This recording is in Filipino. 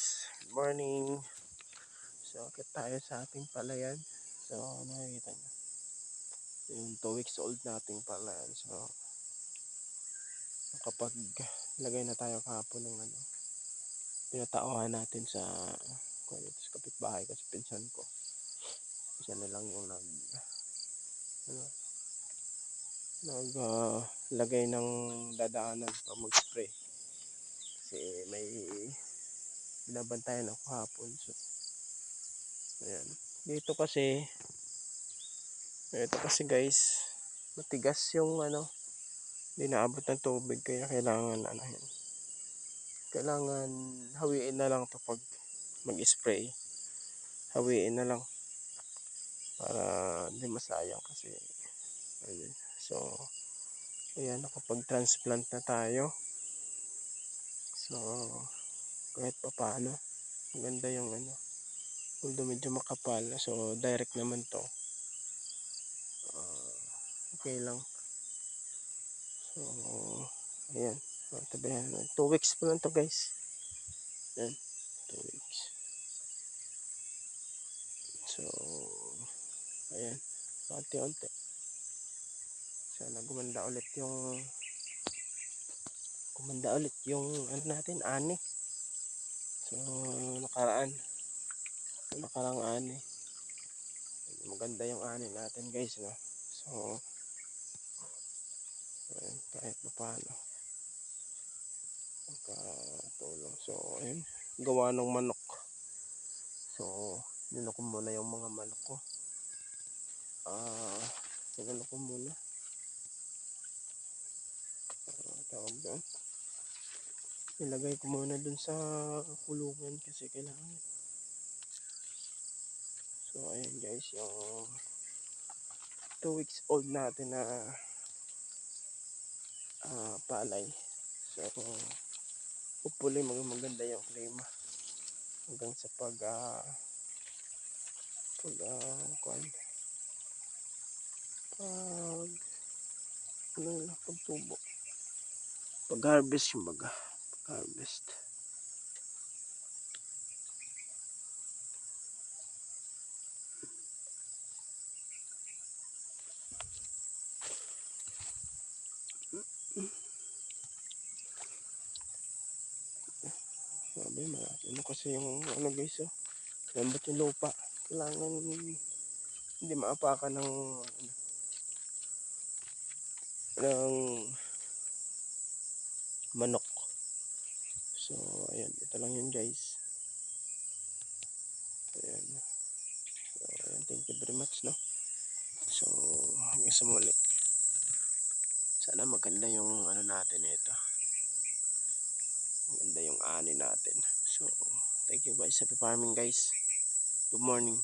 guys, good morning. So akit tayo sa ating palayan. So nakikita nyo yung 2 weeks old nating palayan. So kapag lagay na tayo kahapon ng pinatauhan natin sa kapitbahay kasi pinsan ko. Siya na lang yung lagay ng dadaanan para mag-spray. Kasi may binabantayan ako kahapon. So ayan. Dito kasi guys, matigas yung hindi naabot ng tubig kaya kailangan kailangan hawiin na lang to pag mag-spray. Hawiin na lang para hindi masayang kasi so ayan, nakapag-transplant na tayo. So kahit pa paano maganda yung although medyo makapal, so direct naman to. Okay lang. So ayan, tabihan 2 weeks pa lang to guys. Ayan, 2 weeks. So ayan, unti-unti sana gumanda ulit yung natin, ani. So nakarang ani, maganda yung ani natin guys, no. So ayan, kahit pa paano makatulong. So ayun, gawa ng manok. So niloko muna yung mga manok ko. Niloko muna tawag doon, ilagay ko muna dun sa kulungan kasi kailangan. So ayan guys, yung 2 weeks old natin na palay. So hopefully maganda yung klima hanggang sa pagtubo, pag harvest yung harvest. Sabi kasi yung guys, lambot yung lupa, kailangan hindi maapakan ng manok. So ayan, ito lang yun guys. Ayan. So ayan, thank you very much, no. So hanggang sa muli, sana maganda yung natin ito, maganda yung ani natin. So thank you guys, happy farming guys, good morning.